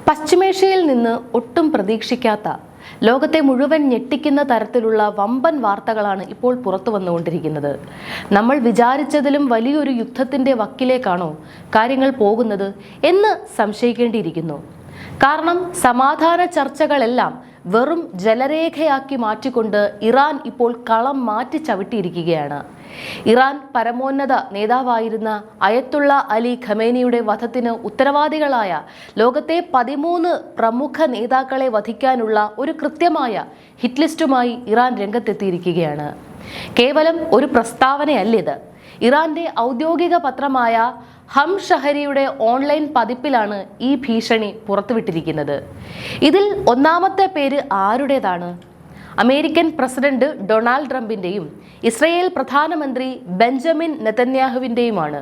പശ്ചിമേഷ്യയിൽ നിന്ന് ഒട്ടും പ്രതീക്ഷിക്കാത്ത ലോകത്തെ മുഴുവൻ ഞെട്ടിക്കുന്ന തരത്തിലുള്ള വമ്പൻ വാർത്തകളാണ് ഇപ്പോൾ പുറത്തു വന്നുകൊണ്ടിരിക്കുന്നത്. നമ്മൾ വിചാരിച്ചതിലും വലിയൊരു യുദ്ധത്തിന്റെ വക്കിലേക്കാണോ കാര്യങ്ങൾ പോകുന്നത് എന്ന് സംശയിക്കേണ്ടിയിരിക്കുന്നു. കാരണം സമാധാന ചർച്ചകളെല്ലാം വെറും ജലരേഖയാക്കി മാറ്റിക്കൊണ്ട് ഇറാൻ ഇപ്പോൾ കളം മാറ്റി ചവിട്ടിയിരിക്കുകയാണ്. ഇറാൻ പരമോന്നത നേതാവായിരുന്ന അയത്തുള്ള അലി ഖമേനിയുടെ വധത്തിന് ഉത്തരവാദികളായ ലോകത്തെ 13 പ്രമുഖ നേതാക്കളെ വധിക്കാനുള്ള ഒരു കൃത്യമായ ഹിറ്റ് ലിസ്റ്റുമായി ഇറാൻ രംഗത്തെത്തിയിരിക്കുകയാണ്. കേവലം ഒരു പ്രസ്താവനയല്ലിത്. ഇറാന്റെ ഔദ്യോഗിക പത്രമായ ഹം ഷഹരിയുടെ ഓൺലൈൻ പതിപ്പിലാണ് ഈ ഭീഷണി പുറത്തുവിട്ടിരിക്കുന്നത്. ഇതിൽ ഒന്നാമത്തെ പേര് ആരുടേതാണ്? അമേരിക്കൻ പ്രസിഡന്റ് ഡൊണാൾഡ് ട്രംപിന്റെയും ഇസ്രയേൽ പ്രധാനമന്ത്രി ബെഞ്ചമിൻ നെതന്യാഹുവിന്റെയുമാണ്.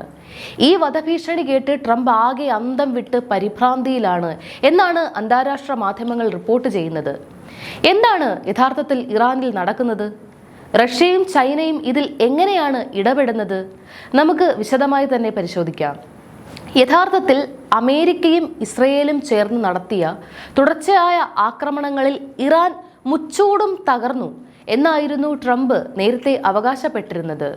ഈ വധഭീഷണി കേട്ട് ട്രംപ് ആകെ അന്തം വിട്ട് പരിഭ്രാന്തിയിലാണ് എന്നാണ് അന്താരാഷ്ട്ര മാധ്യമങ്ങൾ റിപ്പോർട്ട് ചെയ്യുന്നത്. എന്താണ് യഥാർത്ഥത്തിൽ ഇറാനിൽ നടക്കുന്നത്? റഷ്യയും ചൈനയും ഇതിൽ എങ്ങനെയാണ് ഇടപെടുന്നത്? നമുക്ക് വിശദമായി തന്നെ പരിശോധിക്കാം. യഥാർത്ഥത്തിൽ അമേരിക്കയും ഇസ്രയേലും ചേർന്ന് നടത്തിയ തുടർച്ചയായ ആക്രമണങ്ങളിൽ ഇറാൻ മുച്ചൂടും തകർന്നു എന്നായിരുന്നു ട്രംപ് നേരത്തെ അവകാശപ്പെട്ടിരുന്നത്.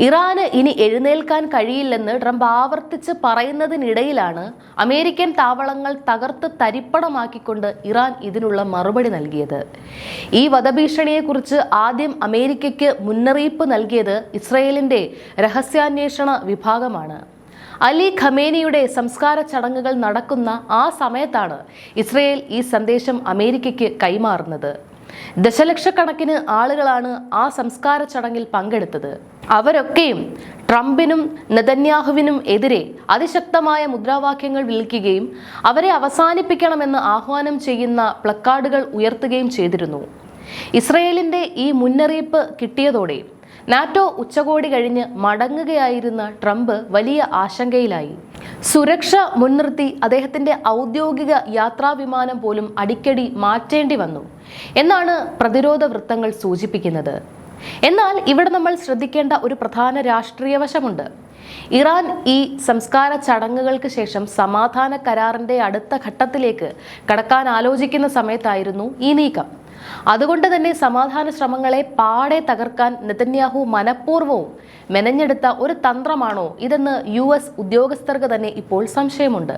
ഇറാന് ഇനി എഴുന്നേൽക്കാൻ കഴിയില്ലെന്ന് ട്രംപ് ആവർത്തിച്ച് പറയുന്നതിനിടയിലാണ് അമേരിക്കൻ താവളങ്ങൾ തകർത്ത് തരിപ്പണമാക്കിക്കൊണ്ട് ഇറാൻ ഇതിനുള്ള മറുപടി നൽകിയത്. ഈ വധഭീഷണിയെക്കുറിച്ച് ആദ്യം അമേരിക്കയ്ക്ക് മുന്നറിയിപ്പ് നൽകിയത് ഇസ്രയേലിന്റെ രഹസ്യാന്വേഷണ വിഭാഗമാണ്. അലി ഖമേനിയുടെ സംസ്കാര ചടങ്ങുകൾ നടക്കുന്ന ആ സമയത്താണ് ഇസ്രയേൽ ഈ സന്ദേശം അമേരിക്കയ്ക്ക് കൈമാറുന്നത്. ദശലക്ഷക്കണക്കിന് ആളുകളാണ് ആ സംസ്കാര ചടങ്ങിൽ പങ്കെടുത്തത്. അവരൊക്കെയും ട്രംപിനും നെതന്യാഹുവിനും എതിരെ അതിശക്തമായ മുദ്രാവാക്യങ്ങൾ വിളിക്കുകയും അവരെ അവസാനിപ്പിക്കണമെന്ന് ആഹ്വാനം ചെയ്യുന്ന പ്ലക്കാർഡുകൾ ഉയർത്തുകയും ചെയ്തിരുന്നു. ഇസ്രയേലിന്റെ ഈ മുന്നറിയിപ്പ് കിട്ടിയതോടെ നാറ്റോ ഉച്ചകോടി കഴിഞ്ഞ് മടങ്ങുകയായിരുന്ന ട്രംപ് വലിയ ആശങ്കയിലായി. സുരക്ഷ മുൻനിർത്തി അദ്ദേഹത്തിന്റെ ഔദ്യോഗിക യാത്രാ വിമാനം പോലും അടിക്കടി മാറ്റേണ്ടി വന്നു എന്നാണ് പ്രതിരോധ വൃത്തങ്ങൾ സൂചിപ്പിക്കുന്നത്. എന്നാൽ ഇവിടെ നമ്മൾ ശ്രദ്ധിക്കേണ്ട ഒരു പ്രധാന രാഷ്ട്രീയ വശമുണ്ട്. ഇറാൻ ഈ സംസ്കാര ചടങ്ങുകൾക്ക് ശേഷം സമാധാന കരാറിന്റെ അടുത്ത ഘട്ടത്തിലേക്ക് കടക്കാൻ ആലോചിക്കുന്ന സമയത്തായിരുന്നു ഈ നീക്കം. അതുകൊണ്ട് തന്നെ സമാധാന ശ്രമങ്ങളെ പാടെ തകർക്കാൻ നെതന്യാഹു മനഃപൂർവ്വവും മെനഞ്ഞെടുത്ത ഒരു തന്ത്രമാണോ ഇതെന്ന് US ഉദ്യോഗസ്ഥർക്ക് തന്നെ ഇപ്പോൾ സംശയമുണ്ട്.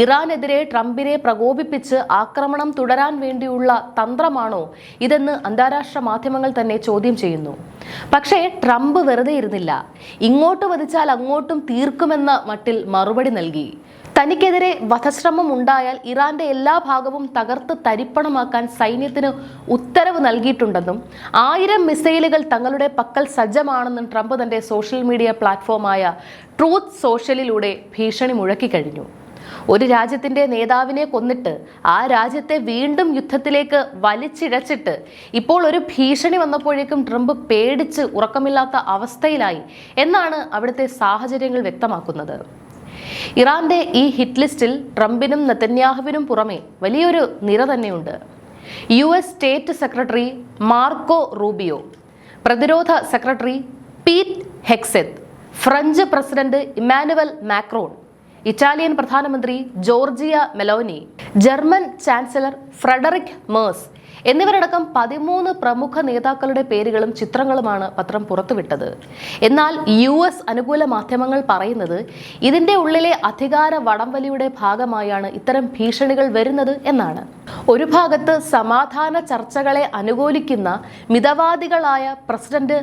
ഇറാനെതിരെ ട്രംപിനെ പ്രകോപിപ്പിച്ച് ആക്രമണം തുടരാൻ വേണ്ടിയുള്ള തന്ത്രമാണോ ഇതെന്ന് അന്താരാഷ്ട്ര മാധ്യമങ്ങൾ തന്നെ ചോദ്യം ചെയ്യുന്നു. പക്ഷേ ട്രംപ് വെറുതെ ഇരുന്നില്ല. ഇങ്ങോട്ട് വധിച്ചാൽ അങ്ങോട്ടും തീർക്കുമെന്ന മട്ടിൽ മറുപടി നൽകി. തനിക്കെതിരെ വധശ്രമം ഉണ്ടായാൽ ഇറാന്റെ എല്ലാ ഭാഗവും തകർത്ത് തരിപ്പണമാക്കാൻ സൈന്യത്തിന് ഉത്തരവ് നൽകിയിട്ടുണ്ടെന്നും 1000 മിസൈലുകൾ തങ്ങളുടെ പക്കൽ സജ്ജമാണെന്നും ട്രംപ് തന്റെ സോഷ്യൽ മീഡിയ പ്ലാറ്റ്ഫോമായ ട്രൂത്ത് സോഷ്യലിലൂടെ ഭീഷണി മുഴക്കിക്കഴിഞ്ഞു. ഒരു രാജ്യത്തിന്റെ നേതാവിനെ കൊന്നിട്ട് ആ രാജ്യത്തെ വീണ്ടും യുദ്ധത്തിലേക്ക് വലിച്ചിഴച്ചിട്ട് ഇപ്പോൾ ഒരു ഭീഷണി വന്നപ്പോഴേക്കും ട്രംപ് പേടിച്ച് ഉറക്കമില്ലാത്ത അവസ്ഥയിലായി എന്നാണ് അവിടുത്തെ സാഹചര്യങ്ങൾ വ്യക്തമാക്കുന്നത്. ഇറാന്റെ ഈ ഹിറ്റ് ലിസ്റ്റിൽ ട്രംപിനും നെതന്യാഹുവിനും പുറമെ വലിയൊരു നിര തന്നെയുണ്ട്. US state secretary Marco Rubio, പ്രതിരോധ secretary Pete Hegseth, French president Emmanuel Macron, Italian പ്രധാനമന്ത്രി Giorgia Meloni, German chancellor Friedrich Merz എന്നിവരടക്കം 13 പ്രമുഖ നേതാക്കളുടെ പേരുകളും ചിത്രങ്ങളുമാണ് പത്രം പുറത്തുവിട്ടത്. എന്നാൽ US അനുകൂല മാധ്യമങ്ങൾ പറയുന്നത് ഇതിന്റെ ഉള്ളിലെ അധികാര വടംവലിയുടെ ഭാഗമായാണ് ഇത്തരം ഭീഷണികൾ വരുന്നത് എന്നാണ്. ഒരു ഭാഗത്ത് സമാധാന ചർച്ചകളെ അനുകൂലിക്കുന്ന മിതവാദികളായ പ്രസിഡന്റ്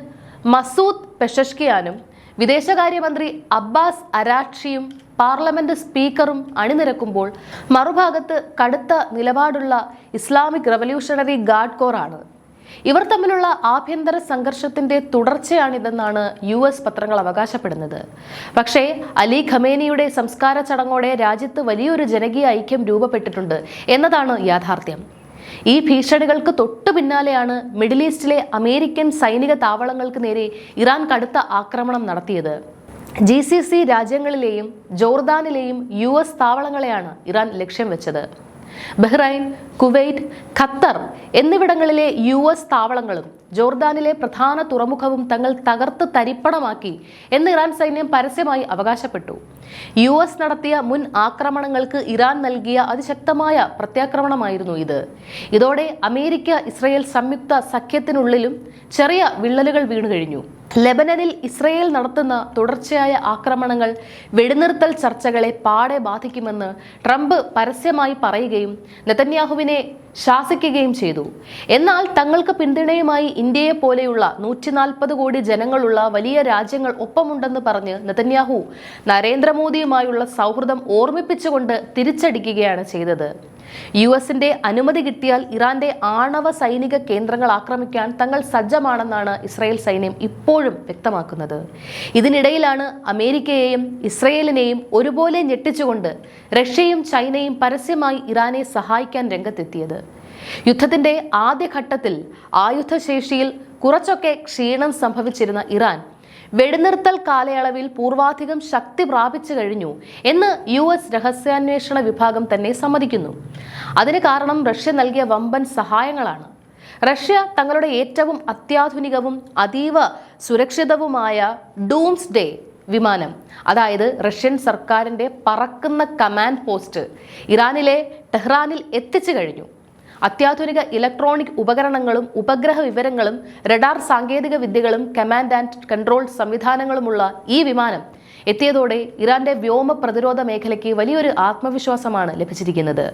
മസൂദ് പെഷഷ്കിയാനും വിദേശകാര്യമന്ത്രി അബ്ബാസ് അരാക്ഷിയും പാർലമെന്റ് സ്പീക്കറും അണിനിരക്കുമ്പോൾ മറുഭാഗത്ത് കടുത്ത നിലപാടുള്ള ഇസ്ലാമിക് റവല്യൂഷണറി ഗാർഡ് കോർ ആണ്. ഇവർ തമ്മിലുള്ള ആഭ്യന്തര സംഘർഷത്തിന്റെ തുടർച്ചയാണിതെന്നാണ് US പത്രങ്ങൾ അവകാശപ്പെടുന്നത്. പക്ഷേ അലി ഖമേനിയുടെ സംസ്കാര ചടങ്ങോടെ രാജ്യത്ത് വലിയൊരു ജനകീയ ഐക്യം രൂപപ്പെട്ടിട്ടുണ്ട് എന്നതാണ് യാഥാർത്ഥ്യം. ഈ ഭീഷണികൾക്ക് തൊട്ടു പിന്നാലെയാണ് മിഡിൽ ഈസ്റ്റിലെ അമേരിക്കൻ സൈനിക താവളങ്ങൾക്ക് നേരെ ഇറാൻ കടുത്ത ആക്രമണം നടത്തിയത്. GCC രാജ്യങ്ങളിലെയും ജോർദാനിലെയും US താവളങ്ങളെയാണ് ഇറാൻ ലക്ഷ്യം വെച്ചത്. ബഹ്റൈൻ, കുവൈറ്റ്, ഖത്തർ എന്നിവിടങ്ങളിലെ US താവളങ്ങളും ജോർദാനിലെ പ്രധാന തുറമുഖവും തങ്ങൾ തകർത്ത് തരിപ്പണമാക്കി എന്ന് ഇറാൻ സൈന്യം പരസ്യമായി അവകാശപ്പെട്ടു. US നടത്തിയ മുൻ ആക്രമണങ്ങൾക്ക് ഇറാൻ നൽകിയ അതിശക്തമായ പ്രത്യാക്രമണമായിരുന്നു ഇത്. ഇതോടെ അമേരിക്ക ഇസ്രയേൽ സംയുക്ത സഖ്യത്തിനുള്ളിലും ചെറിയ വിള്ളലുകൾ വീണുകഴിഞ്ഞു. ലെബനനിൽ ഇസ്രയേൽ നടത്തുന്ന തുടർച്ചയായ ആക്രമണങ്ങൾ വെടിനിർത്തൽ ചർച്ചകളെ പാടെ ബാധിക്കുമെന്ന് ട്രംപ് പരസ്യമായി പറയുകയും നെതന്യാഹുവിനെ ശാസിക്കുകയും ചെയ്തു. എന്നാൽ തങ്ങൾക്ക് പിന്തുണയുമായി ഇന്ത്യയെ പോലെയുള്ള 140 കോടി ജനങ്ങളുള്ള വലിയ രാജ്യങ്ങൾ ഒപ്പമുണ്ടെന്ന് പറഞ്ഞ് നെതന്യാഹു നരേന്ദ്രമോദിയുമായുള്ള സൗഹൃദം ഓർമ്മിപ്പിച്ചുകൊണ്ട് തിരിച്ചടിക്കുകയാണ് ചെയ്തത്. US-ന്റെ അനുമതി കിട്ടിയാൽ ഇറാന്റെ ആണവ സൈനിക കേന്ദ്രങ്ങൾ ആക്രമിക്കാൻ തങ്ങൾ സജ്ജമാണെന്നാണ് ഇസ്രായേൽ സൈന്യം ഇപ്പോഴും വ്യക്തമാക്കുന്നത്. ഇതിനിടയിലാണ് അമേരിക്കയെയും ഇസ്രയേലിനെയും ഒരുപോലെ ഞെട്ടിച്ചുകൊണ്ട് റഷ്യയും ചൈനയും പരസ്യമായി ഇറാനെ സഹായിക്കാൻ രംഗത്തെത്തിയത്. യുദ്ധത്തിന്റെ ആദ്യഘട്ടത്തിൽ ആയുധശേഷിയിൽ കുറച്ചൊക്കെ ക്ഷീണം സംഭവിച്ചിരുന്ന ഇറാൻ വെടിനിർത്തൽ കാലയളവിൽ പൂർവാധികം ശക്തി പ്രാപിച്ചു കഴിഞ്ഞു എന്ന് US രഹസ്യാന്വേഷണ വിഭാഗം തന്നെ സമ്മതിക്കുന്നു. അതിന് കാരണം റഷ്യ നൽകിയ വമ്പൻ സഹായങ്ങളാണ്. റഷ്യ തങ്ങളുടെ ഏറ്റവും അത്യാധുനികവും അതീവ സുരക്ഷിതവുമായ ഡൂംസ്ഡേ വിമാനം, അതായത് റഷ്യൻ സർക്കാരിന്റെ പറക്കുന്ന കമാൻഡ് പോസ്റ്റ് ഇറാനിലെ ടെഹ്റാനിൽ എത്തിച്ചു കഴിഞ്ഞു. അത്യാധുനിക ഇലക്ട്രോണിക് ഉപകരണങ്ങളും ഉപഗ്രഹ വിവരങ്ങളും റഡാർ സാങ്കേതിക വിദ്യകളും കമാൻഡ് ആൻഡ് കൺട്രോൾ സംവിധാനങ്ങളുമുള്ള ഈ വിമാനം എത്തിയതോടെ ഇറാന്റെ വ്യോമ പ്രതിരോധ മേഖലയ്ക്ക് വലിയൊരു ആത്മവിശ്വാസമാണ് ലഭിച്ചിരിക്കുന്നത്.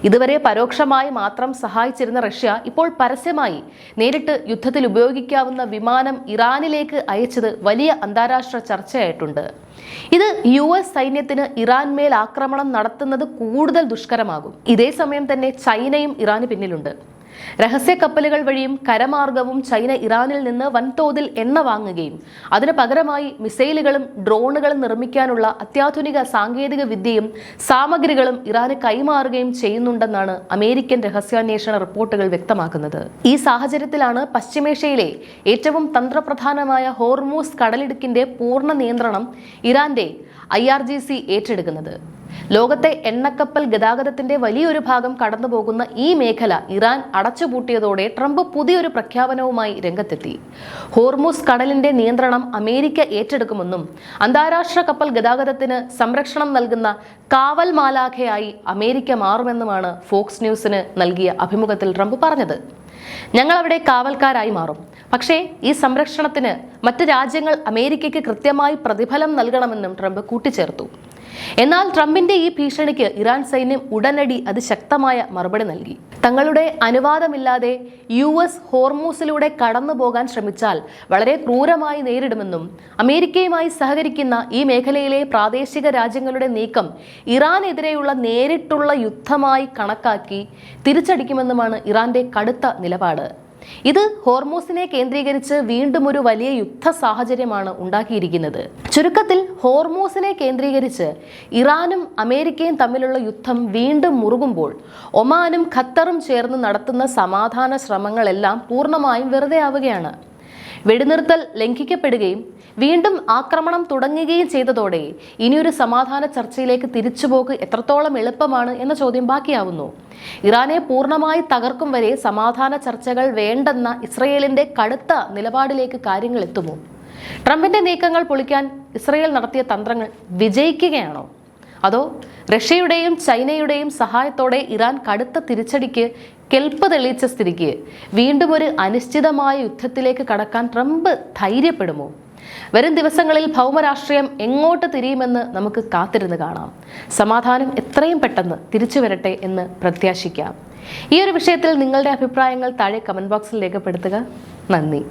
ഇതുവരെ പരോക്ഷമായി മാത്രം സഹായിച്ചിരുന്ന റഷ്യ ഇപ്പോൾ പരസ്യമായി നേരിട്ട് യുദ്ധത്തിൽ ഉപയോഗിക്കാവുന്ന വിമാനം ഇറാനിലേക്ക് അയച്ചത് വലിയ അന്താരാഷ്ട്ര ചർച്ചയായിട്ടുണ്ട്. ഇത് US സൈന്യത്തിന് ഇറാൻ മേൽ ആക്രമണം നടത്തുന്നത് കൂടുതൽ ദുഷ്കരമാകും. ഇതേസമയം തന്നെ ചൈനയും ഇറാന് പിന്നിലുണ്ട്. രഹസ്യ കപ്പലുകൾ വഴിയും കരമാർഗവും ചൈന ഇറാനിൽ നിന്ന് വൻതോതിൽ എണ്ണ വാങ്ങുകയും അതിന് പകരമായി മിസൈലുകളും ഡ്രോണുകളും നിർമ്മിക്കാനുള്ള അത്യാധുനിക സാങ്കേതിക വിദ്യയും സാമഗ്രികളും ഇറാന് കൈമാറുകയും ചെയ്യുന്നുണ്ടെന്നാണ് അമേരിക്കൻ രഹസ്യാന്വേഷണ റിപ്പോർട്ടുകൾ വ്യക്തമാക്കുന്നത്. ഈ സാഹചര്യത്തിലാണ് പശ്ചിമേഷ്യയിലെ ഏറ്റവും തന്ത്രപ്രധാനമായ ഹോർമൂസ് കടലിടുക്കിന്റെ പൂർണ്ണ നിയന്ത്രണം ഇറാന്റെ IRGC ഏറ്റെടുക്കുന്നത്. ലോകത്തെ എണ്ണക്കപ്പൽ ഗതാഗതത്തിന്റെ വലിയൊരു ഭാഗം കടന്നുപോകുന്ന ഈ മേഖല ഇറാൻ അടച്ചുപൂട്ടിയതോടെ ട്രംപ് പുതിയൊരു പ്രഖ്യാപനവുമായി രംഗത്തെത്തി. ഹോർമൂസ് കടലിന്റെ നിയന്ത്രണം അമേരിക്ക ഏറ്റെടുക്കുമെന്നും അന്താരാഷ്ട്ര കപ്പൽ ഗതാഗതത്തിന് സംരക്ഷണം നൽകുന്ന കാവൽ മാലാഖയായി അമേരിക്ക മാറുമെന്നുമാണ് ഫോക്സ് ന്യൂസിന് നൽകിയ അഭിമുഖത്തിൽ ട്രംപ് പറഞ്ഞത്. ഞങ്ങൾ അവിടെ കാവൽക്കാരായി മാറും, പക്ഷേ ഈ സംരക്ഷണത്തിന് മറ്റ് രാജ്യങ്ങൾ അമേരിക്കയ്ക്ക് കൃത്യമായി പ്രതിഫലം നൽകണമെന്നും ട്രംപ് കൂട്ടിച്ചേർത്തു. എന്നാൽ ട്രംപിന്റെ ഈ ഭീഷണിക്ക് ഇറാൻ സൈന്യം ഉടനടി അതിശക്തമായ മറുപടി നൽകി. തങ്ങളുടെ അനുവാദമില്ലാതെ US ഹോർമൂസിലൂടെ കടന്നു പോകാൻ ശ്രമിച്ചാൽ വളരെ ക്രൂരമായി നേരിടുമെന്നും അമേരിക്കയുമായി സഹകരിക്കുന്ന ഈ മേഖലയിലെ പ്രാദേശിക രാജ്യങ്ങളുടെ നീക്കം ഇറാനെതിരെയുള്ള നേരിട്ടുള്ള യുദ്ധമായി കണക്കാക്കി തിരിച്ചടിക്കുമെന്നുമാണ് ഇറാന്റെ കടുത്ത നിലപാട്. ഇത് ഹോർമൂസിനെ കേന്ദ്രീകരിച്ച് വീണ്ടും ഒരു വലിയ യുദ്ധ സാഹചര്യമാണ് ഉണ്ടാക്കിയിരിക്കുന്നത്. ചുരുക്കത്തിൽ ഹോർമൂസിനെ കേന്ദ്രീകരിച്ച് ഇറാനും അമേരിക്കയും തമ്മിലുള്ള യുദ്ധം വീണ്ടും മുറുകുമ്പോൾ ഒമാനും ഖത്തറും ചേർന്ന് നടത്തുന്ന സമാധാന ശ്രമങ്ങളെല്ലാം പൂർണ്ണമായും വെറുതെ ആവുകയാണ്. വെടിനിർത്തൽ ലംഘിക്കപ്പെടുകയും വീണ്ടും ആക്രമണം തുടങ്ങുകയും ചെയ്തതോടെ ഇനിയൊരു സമാധാന ചർച്ചയിലേക്ക് തിരിച്ചുപോക്ക് എത്രത്തോളം എളുപ്പമാണ് എന്ന ചോദ്യം ബാക്കിയാവുന്നു. ഇറാനെ പൂർണ്ണമായി തകർക്കും വരെ സമാധാന ചർച്ചകൾ വേണ്ടെന്ന ഇസ്രയേലിന്റെ കടുത്ത നിലപാടിലേക്ക് കാര്യങ്ങൾ എത്തുമോ? ട്രംപിന്റെ നീക്കങ്ങൾ പൊളിക്കാൻ ഇസ്രയേൽ നടത്തിയ തന്ത്രങ്ങൾ വിജയിക്കുകയാണോ? അതോ റഷ്യയുടെയും ചൈനയുടെയും സഹായത്തോടെ ഇറാൻ കടുത്ത തിരിച്ചടിക്ക് കെൽപ്പ് തെളിയിച്ച സ്ഥിതിക്ക് വീണ്ടും ഒരു അനിശ്ചിതമായ യുദ്ധത്തിലേക്ക് കടക്കാൻ ട്രംപ് ധൈര്യപ്പെടുമോ? വരും ദിവസങ്ങളിൽ ഭൗമരാഷ്ട്രീയം എങ്ങോട്ട് തിരിയുമെന്ന് നമുക്ക് കാത്തിരുന്ന് കാണാം. സമാധാനം എത്രയും പെട്ടെന്ന് തിരിച്ചു വരട്ടെ എന്ന് പ്രത്യാശിക്കാം. ഈ ഒരു വിഷയത്തിൽ നിങ്ങളുടെ അഭിപ്രായങ്ങൾ താഴെ കമന്റ് ബോക്സിൽ രേഖപ്പെടുത്തുക. നന്ദി.